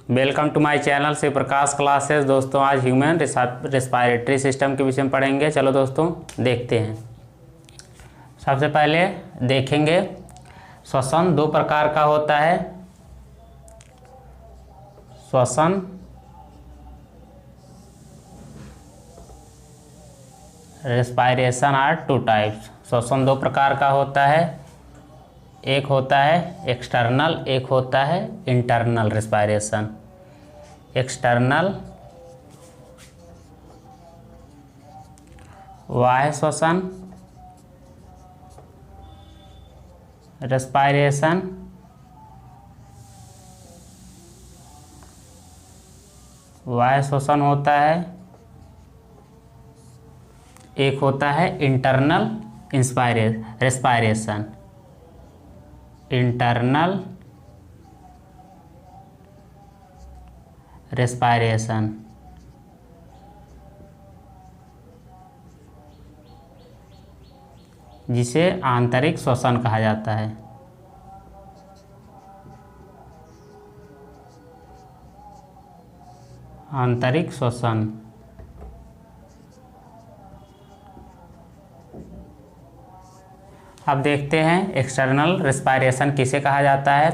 Welcome to my channel Shiv Prakash classes. दोस्तों आज human respiratory system के विषय में पढ़ेंगे। चलो दोस्तों देखते हैं। सबसे पहले देखेंगे श्वसन दो प्रकार का होता है। श्वसन रेस्पिरेशन आर टू टाइप्स। श्वसन दो प्रकार का होता है। एक होता है एक्सटर्नल, एक होता है इंटरनल रेस्पिरेशन। एक्सटर्नल बाह्य श्वसन रेस्पिरेशन, बाह्य श्वसन होता है। एक होता है इंटरनल रेस्पिरेशन। इंटरनल रेस्पिरेशन जिसे आंतरिक श्वसन कहा जाता है। आंतरिक श्वसन अब देखते हैं एक्सटर्नल रेस्पिरेशन किसे कहा जाता है।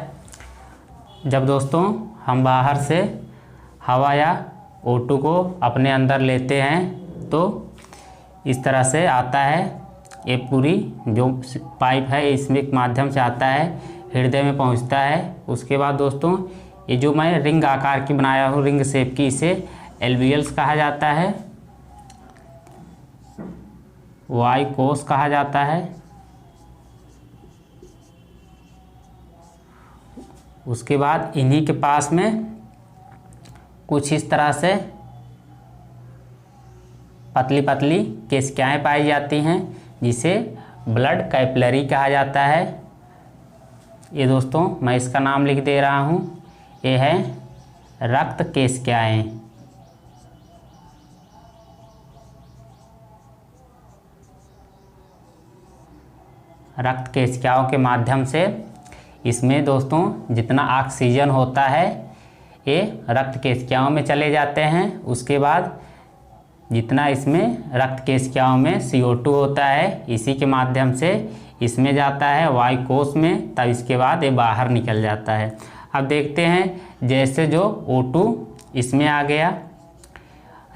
जब दोस्तों हम बाहर से हवा या O2 को अपने अंदर लेते हैं तो इस तरह से आता है। ये पूरी जो पाइप है इसमें के माध्यम से आता है, हृदय में पहुंचता है। उसके बाद दोस्तों ये जो मैं रिंग आकार की बनाया हूँ, रिंग शेप की, इसे एल्वियल्स कहा जाता है, वायु कोश कहा जाता है। उसके बाद इन्हीं के पास में कुछ इस तरह से पतली पतली केशिकाएँ पाई जाती हैं जिसे ब्लड कैपिलरी कहा जाता है। ये दोस्तों मैं इसका नाम लिख दे रहा हूँ, ये है रक्त केशिकाएँ। रक्त केशिकाओं के माध्यम से इसमें दोस्तों जितना ऑक्सीजन होता है ये रक्त केशिकाओं में चले जाते हैं। उसके बाद जितना इसमें रक्त केशिकाओं में CO2 होता है इसी के माध्यम से इसमें जाता है वायु कोश में, तब इसके बाद ये बाहर निकल जाता है। अब देखते हैं जैसे जो O2 इसमें आ गया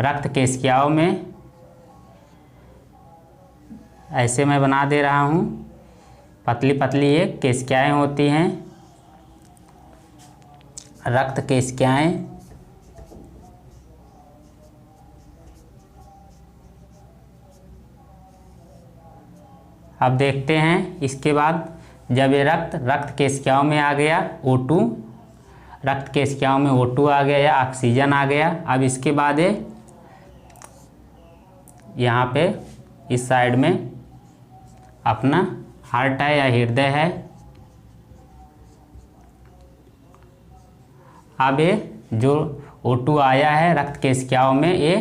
रक्त केशिकाओं में, ऐसे मैं बना दे रहा हूँ। पतली पतली ये केशिकाएँ होती हैं, रक्त केशिकाएँ। अब देखते हैं इसके बाद जब ये रक्त केशिकाओं में आ गया O2, रक्त केशिकाओं में O2 आ गया या ऑक्सीजन आ गया। अब इसके बाद ये यहाँ पे इस साइड में अपना हार्ट है या हृदय है। अब ये जो O2 आया है रक्त केशिकाओं में, ये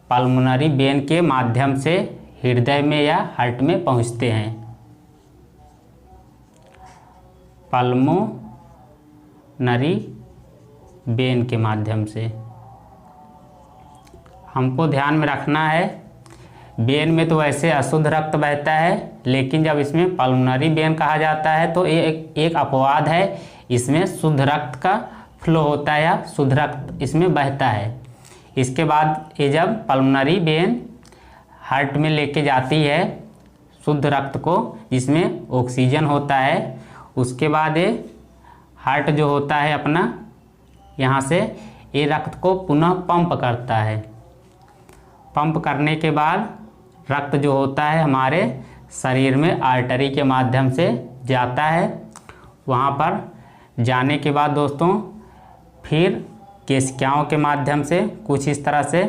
पल्मोनरी वेन के माध्यम से हृदय में या हार्ट में पहुंचते हैं। पल्मोनरी वेन के माध्यम से हमको ध्यान में रखना है। वेन में तो वैसे अशुद्ध रक्त बहता है, लेकिन जब इसमें पल्मोनरी वेन कहा जाता है तो एक अपवाद है, इसमें शुद्ध रक्त का फ्लो होता है या शुद्ध रक्त इसमें बहता है। इसके बाद ये जब पल्मोनरी वेन हार्ट में लेके जाती है शुद्ध रक्त को जिसमें ऑक्सीजन होता है, उसके बाद ये हार्ट जो होता है अपना यहाँ से ये रक्त को पुनः पंप करता है। पंप करने के बाद रक्त जो होता है हमारे शरीर में आर्टरी के माध्यम से जाता है। वहाँ पर जाने के बाद दोस्तों फिर केशिकाओं के माध्यम से कुछ इस तरह से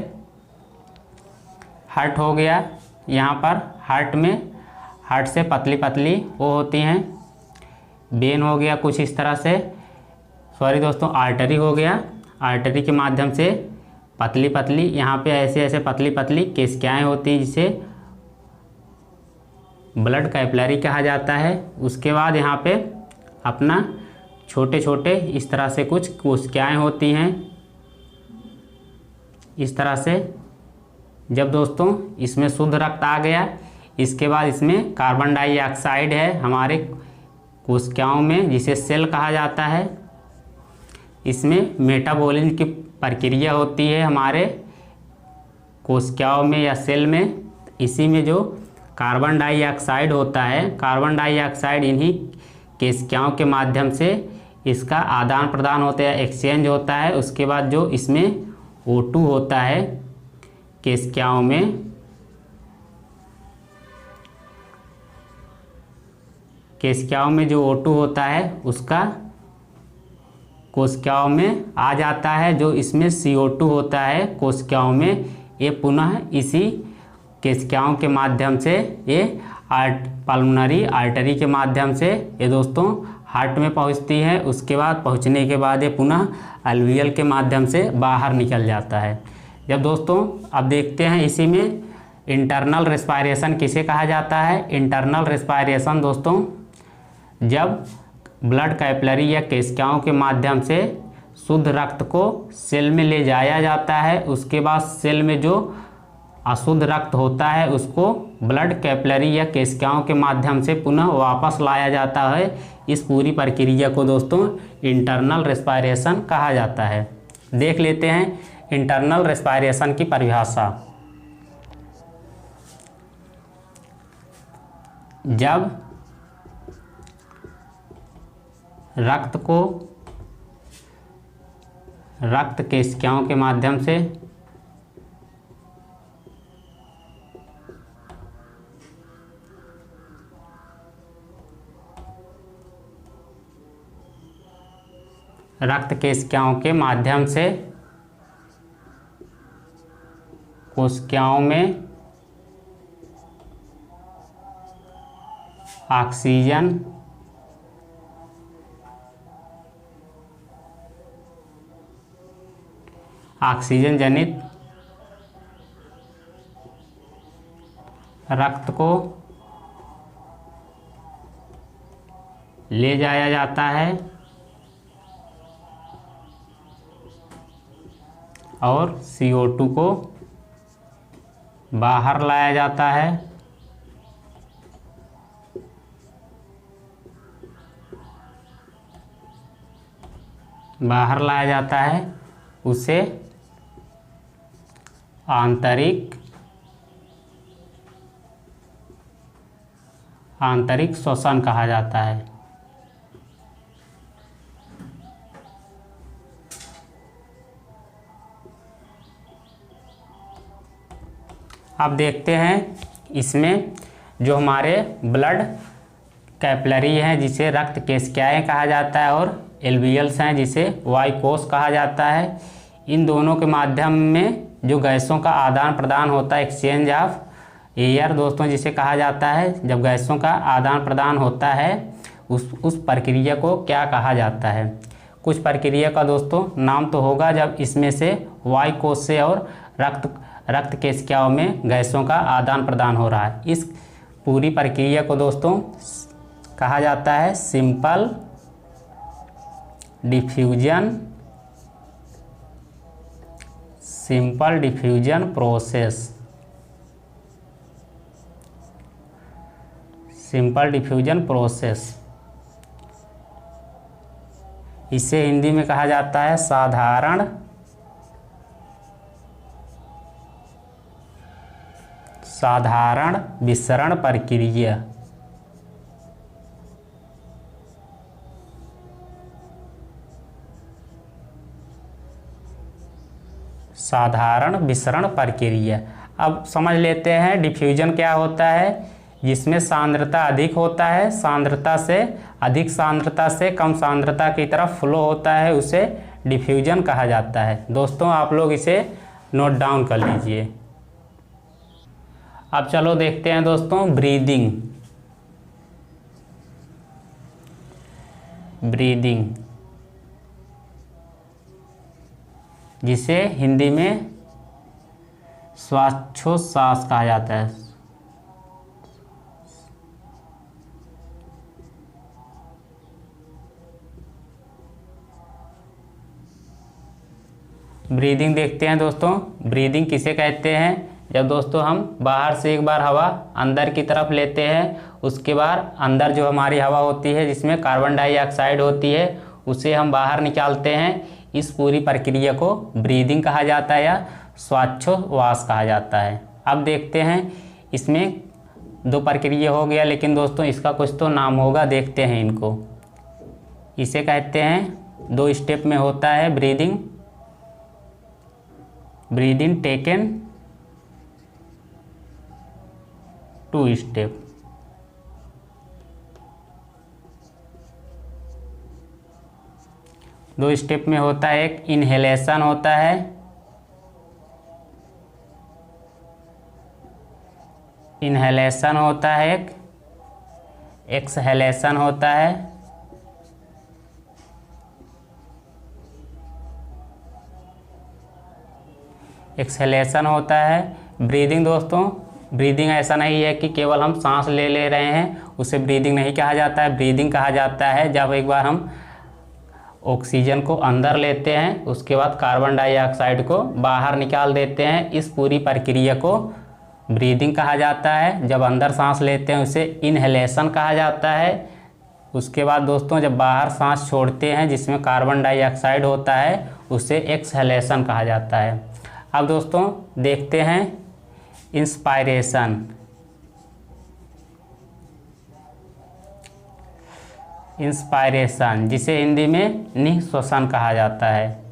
हार्ट हो गया। यहाँ पर हार्ट से पतली पतली वो होती हैं, वेन हो गया कुछ इस तरह से, सॉरी दोस्तों आर्टरी हो गया। आर्टरी के माध्यम से पतली पतली यहाँ पे ऐसे ऐसे पतली पतली केशिकाएँ होती हैं जिसे ब्लड कैपिलरी कहा जाता है। उसके बाद यहाँ पे अपना छोटे छोटे इस तरह से कुछ कोशिकाएं होती हैं। इस तरह से जब दोस्तों इसमें शुद्ध रक्त आ गया, इसके बाद इसमें कार्बन डाइऑक्साइड है हमारे कोशिकाओं में, जिसे सेल कहा जाता है। इसमें मेटाबॉलिज्म की प्रक्रिया होती है हमारे कोशिकाओं में या सेल में। इसी में जो कार्बन डाइऑक्साइड होता है, कार्बन डाइऑक्साइड इन्हीं कोशिकाओं के माध्यम से इसका आदान प्रदान होता है, एक्सचेंज होता है। उसके बाद जो इसमें O2 होता है कोशिकाओं में, कोशिकाओं में जो O2 होता है उसका कोशिकाओं में आ जाता है। जो इसमें CO2 होता है कोशिकाओं में, ये पुनः इसी कोशिकाओं के माध्यम से, ये पल्मोनरी आर्टरी के माध्यम से ये दोस्तों हार्ट में पहुंचती है। उसके बाद पहुंचने के बाद ये पुनः अल्वियल के माध्यम से बाहर निकल जाता है। जब दोस्तों अब देखते हैं इसी में इंटरनल रेस्पायरेशन किसे कहा जाता है। इंटरनल रेस्पायरेशन दोस्तों जब ब्लड कैपिलरी या कोशिकाओं के माध्यम से शुद्ध रक्त को सेल में ले जाया जाता है, उसके बाद सेल में जो अशुद्ध रक्त होता है उसको ब्लड कैपिलरी या कोशिकाओं के माध्यम से पुनः वापस लाया जाता है। इस पूरी प्रक्रिया को दोस्तों इंटरनल रेस्पायरेशन कहा जाता है। देख लेते हैं इंटरनल रेस्पायरेशन की परिभाषा। जब रक्त को रक्त कोशिकाओं के माध्यम से रक्त कोशिकाओं के माध्यम से कोशिकाओं में ऑक्सीजन जनित रक्त को ले जाया जाता है और CO2 को बाहर लाया जाता है। बाहर लाया जाता है उसे आंतरिक श्वसन कहा जाता है। अब देखते हैं इसमें जो हमारे ब्लड कैपिलरी हैं जिसे रक्त कोशिकाएं कहा जाता है, और एल्वियल्स हैं जिसे वायुकोश कहा जाता है। इन दोनों के माध्यम में जो गैसों का आदान प्रदान होता है, एक्सचेंज ऑफ एयर दोस्तों जिसे कहा जाता है। जब गैसों का आदान प्रदान होता है उस प्रक्रिया को क्या कहा जाता है। कुछ प्रक्रिया का दोस्तों नाम तो होगा जब इसमें से वायुकोश से और रक्त कोशिकाओं में गैसों का आदान प्रदान हो रहा है। इस पूरी प्रक्रिया को दोस्तों कहा जाता है simple diffusion process. Simple diffusion process, इसे हिंदी में कहा जाता है साधारण विसरण प्रक्रिया। साधारण विसरण प्रक्रिया। अब समझ लेते हैं डिफ्यूजन क्या होता है। जिसमें सांद्रता अधिक होता है, सांद्रता से अधिक सांद्रता से कम सांद्रता की तरफ फ्लो होता है, उसे डिफ्यूजन कहा जाता है। दोस्तों आप लोग इसे नोट डाउन कर लीजिए। अब चलो देखते हैं दोस्तों ब्रीदिंग जिसे हिंदी में श्वासोच्छ्वास कहा जाता है। ब्रीदिंग देखते हैं दोस्तों। ब्रीदिंग किसे कहते हैं? जब दोस्तों हम बाहर से एक बार हवा अंदर की तरफ लेते हैं, उसके बाद अंदर जो हमारी हवा होती है जिसमें कार्बन डाइऑक्साइड होती है उसे हम बाहर निकालते हैं। इस पूरी प्रक्रिया को ब्रीदिंग कहा जाता है या श्वासोच्छ्वास कहा जाता है। अब देखते हैं, इसमें दो प्रक्रिया हो गया, लेकिन दोस्तों इसका कुछ तो नाम होगा, देखते हैं इनको। इसे कहते हैं, 2 स्टेप में होता है ब्रीदिंग। Breathing taken 2 step. दो स्टेप में होता है, एक इनहेलेशन होता है, इनहेलेशन होता है, एक एक्सहेलेशन होता है। एक्सहेलेशन होता है। ब्रीदिंग दोस्तों, ब्रीदिंग ऐसा नहीं है कि केवल हम सांस ले रहे हैं, उसे ब्रीदिंग नहीं कहा जाता है। ब्रीदिंग कहा जाता है जब एक बार हम ऑक्सीजन को अंदर लेते हैं, उसके बाद कार्बन डाइऑक्साइड को बाहर निकाल देते हैं। इस पूरी प्रक्रिया को ब्रीदिंग कहा जाता है। जब अंदर सांस लेते हैं उसे इनहेलेशन कहा जाता है। उसके बाद दोस्तों जब बाहर सांस छोड़ते हैं जिसमें कार्बन डाइऑक्साइड होता है उसे एक्सहेलेशन कहा जाता है। अब दोस्तों देखते हैं इंस्पायरेशन। इंस्पायरेशन जिसे हिंदी में निःश्वसन कहा जाता है।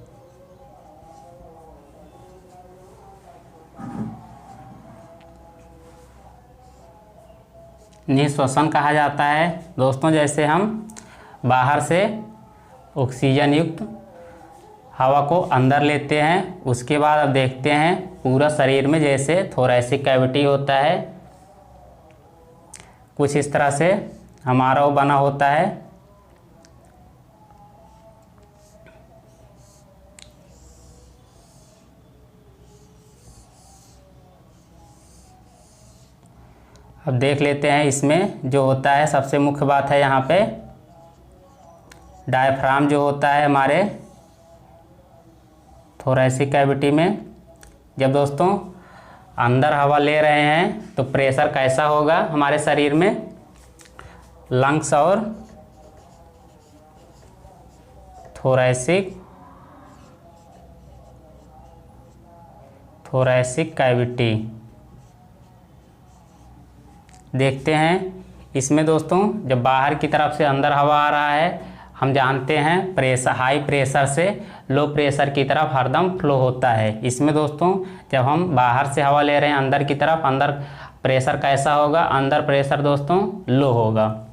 निःश्वसन कहा जाता है दोस्तों, जैसे हम बाहर से ऑक्सीजन युक्त हवा को अंदर लेते हैं, उसके बाद अब देखते हैं पूरा शरीर में जैसे थोरैसिक कैविटी होता है, कुछ इस तरह से हमारा वो बना होता है। अब देख लेते हैं, इसमें जो होता है सबसे मुख्य बात है यहाँ पे डायफ्राम जो होता है हमारे थोरैसिक कैविटी में। जब दोस्तों अंदर हवा ले रहे हैं तो प्रेशर कैसा होगा हमारे शरीर में? लंग्स और थोरैसिक कैविटी देखते हैं। इसमें दोस्तों जब बाहर की तरफ से अंदर हवा आ रहा है, हम जानते हैं प्रेशर हाई प्रेशर से लो प्रेशर की तरफ हरदम फ्लो होता है। इसमें दोस्तों जब हम बाहर से हवा ले रहे हैं अंदर की तरफ, अंदर प्रेशर कैसा होगा? अंदर प्रेशर दोस्तों लो होगा।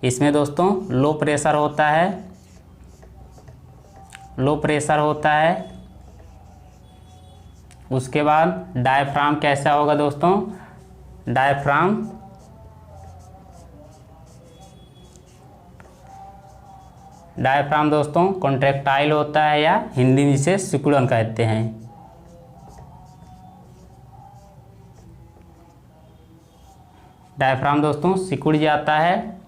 इसमें दोस्तों लो प्रेशर होता है, लो प्रेशर होता है। उसके बाद डायफ्राम कैसा होगा दोस्तों? डायफ्राम दोस्तों कॉन्ट्रैक्टाइल होता है या हिंदी में इसे सिकुड़न कहते हैं। डायफ्राम दोस्तों सिकुड़ जाता है।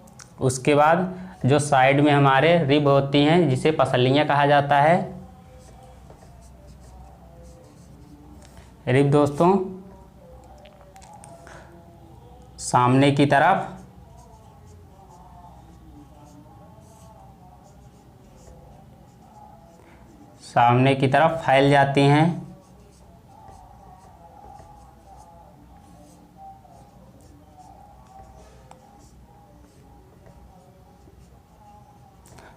उसके बाद जो साइड में हमारे रिब होती हैं जिसे पसलियाँ कहा जाता है, रिब दोस्तों सामने की तरफ फैल जाती हैं।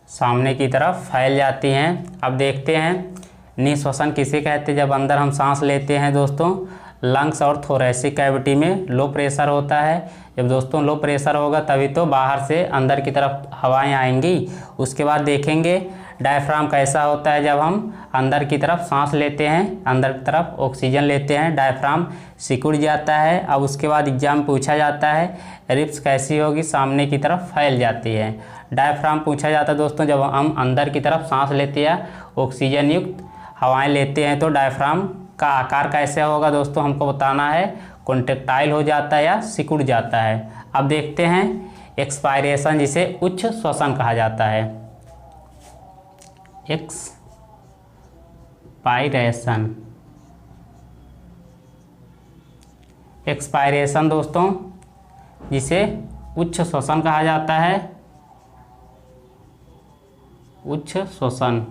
सामने की तरफ फैल जाती हैं। अब देखते हैं निःश्वसन किसे कहते हैं? जब अंदर हम सांस लेते हैं दोस्तों, लंग्स और थोरैसिक कैविटी में लो प्रेशर होता है। जब दोस्तों लो प्रेशर होगा तभी तो बाहर से अंदर की तरफ हवाएं आएंगी। उसके बाद देखेंगे डायफ्राम कैसा होता है। जब हम अंदर की तरफ सांस लेते हैं, अंदर की तरफ ऑक्सीजन लेते हैं, डायफ्राम सिकुड़ जाता है। अब उसके बाद एग्जाम में पूछा जाता है रिब्स कैसी होगी? सामने की तरफ फैल जाती है। डायफ्राम पूछा जाता है दोस्तों जब हम अंदर की तरफ सांस लेते हैं, ऑक्सीजन युक्त हवाएं लेते हैं, तो डायफ्राम का आकार कैसे होगा दोस्तों हमको बताना है। कॉन्ट्रैक्टाइल हो जाता है या सिकुड़ जाता है। अब देखते हैं एक्सपायरेशन जिसे उच्च श्वसन कहा जाता है। एक्सपायरेशन दोस्तों जिसे उच्च श्वसन कहा जाता है, उच्च श्वसन।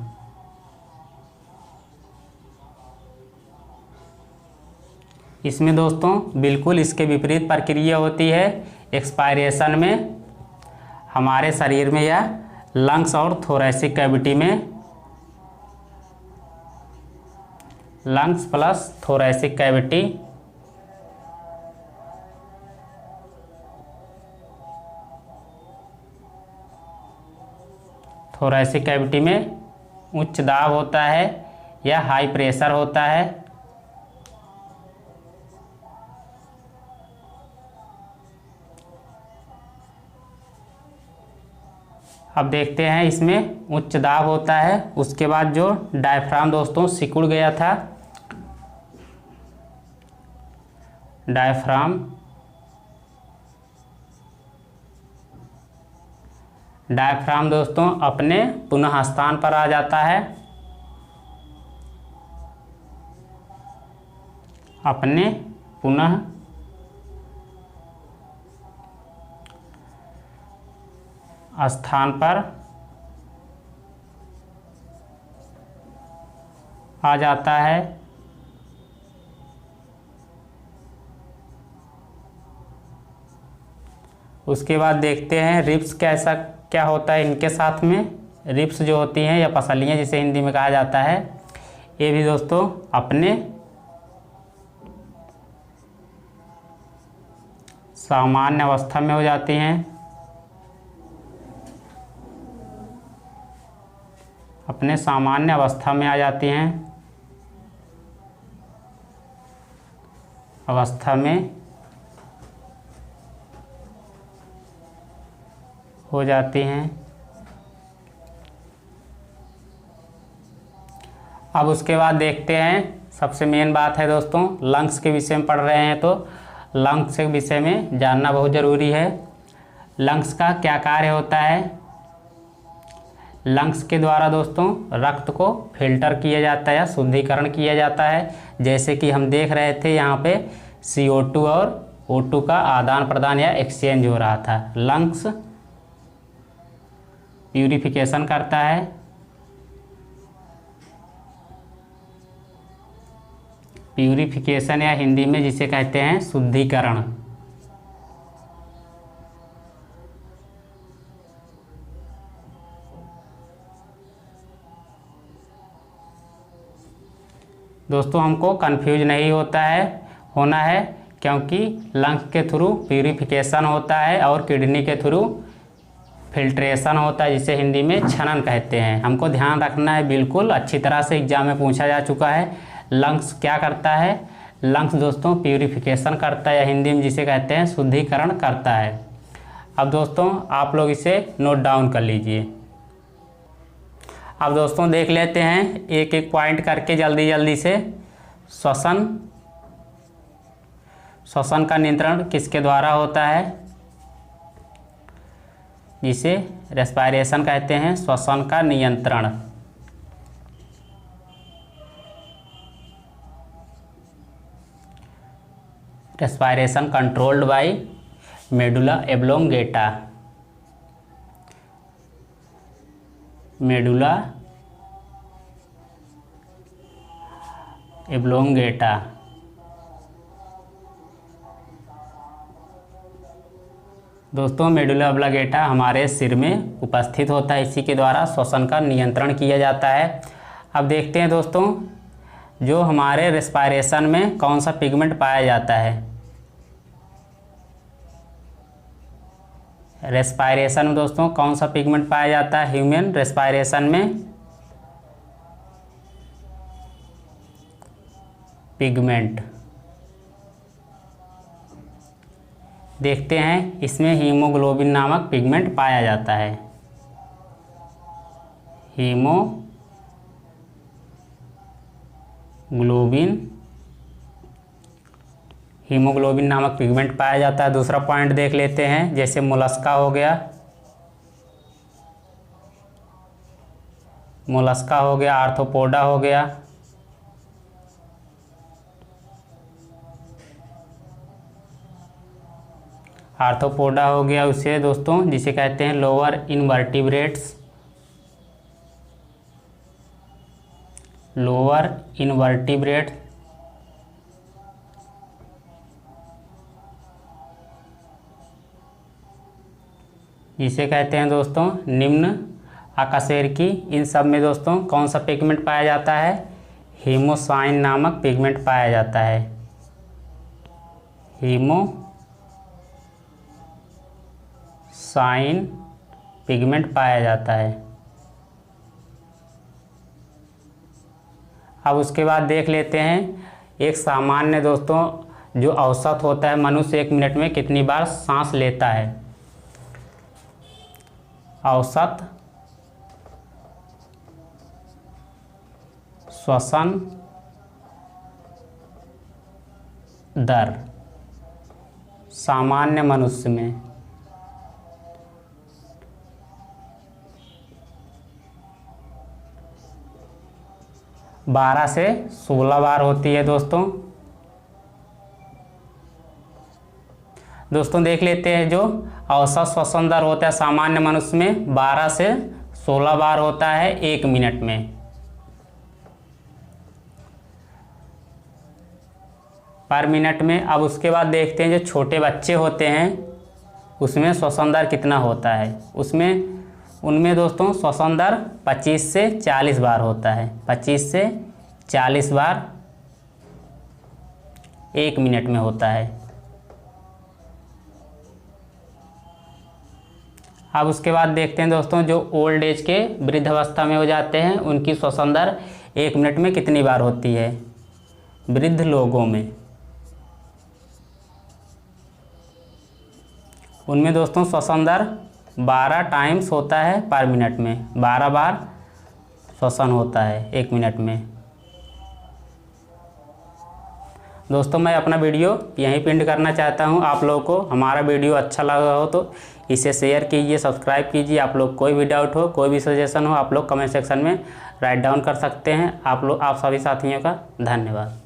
इसमें दोस्तों बिल्कुल इसके विपरीत प्रक्रिया होती है। एक्सपायरेशन में हमारे शरीर में या लंग्स और थोरैसिक कैविटी में, lungs plus thoracic cavity, thoracic cavity में उच्च दाब होता है या हाई प्रेशर होता है। अब देखते हैं इसमें उच्च दाब होता है। उसके बाद जो डायफ्राम दोस्तों सिकुड़ गया था, डायफ्राम दोस्तों अपने पुनः स्थान पर आ जाता है, अपने पुनः स्थान पर आ जाता है। उसके बाद देखते हैं रिब्स कैसा क्या होता है इनके साथ में। रिब्स जो होती हैं या पसलियाँ जिसे हिंदी में कहा जाता है, ये भी दोस्तों अपने सामान्य अवस्था में हो जाती हैं, अपने सामान्य अवस्था में आ जाती हैं, अवस्था में हो जाती हैं। अब उसके बाद देखते हैं, सबसे मेन बात है दोस्तों, लंग्स के विषय में पढ़ रहे हैं तो लंग्स के विषय में जानना बहुत ज़रूरी है। लंग्स का क्या कार्य होता है? लंग्स के द्वारा दोस्तों रक्त को फिल्टर किया जाता है या शुद्धिकरण किया जाता है। जैसे कि हम देख रहे थे यहाँ पे CO2 और O2 का आदान प्रदान या एक्सचेंज हो रहा था। लंग्स प्यूरिफिकेशन करता है, प्यूरिफिकेशन या हिंदी में जिसे कहते हैं शुद्धिकरण। दोस्तों हमको कंफ्यूज नहीं होना है क्योंकि लंग्स के थ्रू प्यूरिफिकेशन होता है और किडनी के थ्रू फिल्ट्रेशन होता है जिसे हिंदी में छनन कहते हैं। हमको ध्यान रखना है, बिल्कुल अच्छी तरह से एग्जाम में पूछा जा चुका है। लंग्स क्या करता है? लंग्स दोस्तों प्यूरिफिकेशन करता है या हिंदी में जिसे कहते हैं शुद्धिकरण करता है। अब दोस्तों आप लोग इसे नोट डाउन कर लीजिए। अब दोस्तों देख लेते हैं एक एक पॉइंट करके जल्दी से। श्वसन का नियंत्रण किसके द्वारा होता है? जिसे रेस्पायरेशन कहते हैं, श्वसन का नियंत्रण। Respiration controlled by medulla oblongata. Medulla oblongata. दोस्तों मेडुला एब्लोंगेटा हमारे सिर में उपस्थित होता है, इसी के द्वारा श्वसन का नियंत्रण किया जाता है। अब देखते हैं दोस्तों जो हमारे रेस्पायरेशन में कौन सा पिगमेंट पाया जाता है। रेस्पायरेशन में दोस्तों कौन सा पिगमेंट पाया जाता है? ह्यूमन रेस्पायरेशन में पिगमेंट देखते हैं, इसमें हीमोग्लोबिन नामक पिगमेंट पाया जाता है। हीमोग्लोबिन नामक पिगमेंट पाया जाता है। दूसरा पॉइंट देख लेते हैं, जैसे मोलस्का हो गया, आर्थ्रोपोडा हो गया, आर्थ्रोपोडा हो गया उसे दोस्तों जिसे कहते हैं लोअर इनवर्टिब्रेट्स, लोअर इनवर्टिब्रेट्स। जिसे कहते हैं दोस्तों निम्न अकशेरुकी। इन सब में दोस्तों कौन सा पिगमेंट पाया जाता है? हीमोसाइन नामक पिगमेंट पाया जाता है। हीमोसाइन पिगमेंट पाया जाता है। अब उसके बाद देख लेते हैं एक सामान्य दोस्तों जो औसत होता है, मनुष्य 1 मिनट में कितनी बार सांस लेता है। औसत श्वसन दर सामान्य मनुष्य में 12 से 16 बार होती है दोस्तों। देख लेते हैं जो औसत श्वसन दर होता है सामान्य मनुष्य में 12 से 16 बार होता है 1 मिनट में। पर मिनट में। अब उसके बाद देखते हैं जो छोटे बच्चे होते हैं उसमें श्वसन दर कितना होता है। उनमें दोस्तों श्वसन दर 25 से 40 बार होता है। 25 से 40 बार 1 मिनट में होता है। अब उसके बाद देखते हैं दोस्तों जो ओल्ड एज के वृद्ध अवस्था में हो जाते हैं उनकी श्वसन दर 1 मिनट में कितनी बार होती है। वृद्ध लोगों में उनमें दोस्तों श्वसन दर 12 टाइम्स होता है पर मिनट में। 12 बार श्वसन होता है 1 मिनट में। दोस्तों मैं अपना वीडियो यहीं पे एंड करना चाहता हूं। आप लोगों को हमारा वीडियो अच्छा लगा हो तो इसे शेयर कीजिए, सब्सक्राइब कीजिए। आप लोग कोई भी डाउट हो, कोई भी सजेशन हो, आप लोग कमेंट सेक्शन में राइट डाउन कर सकते हैं। आप सभी साथियों का धन्यवाद।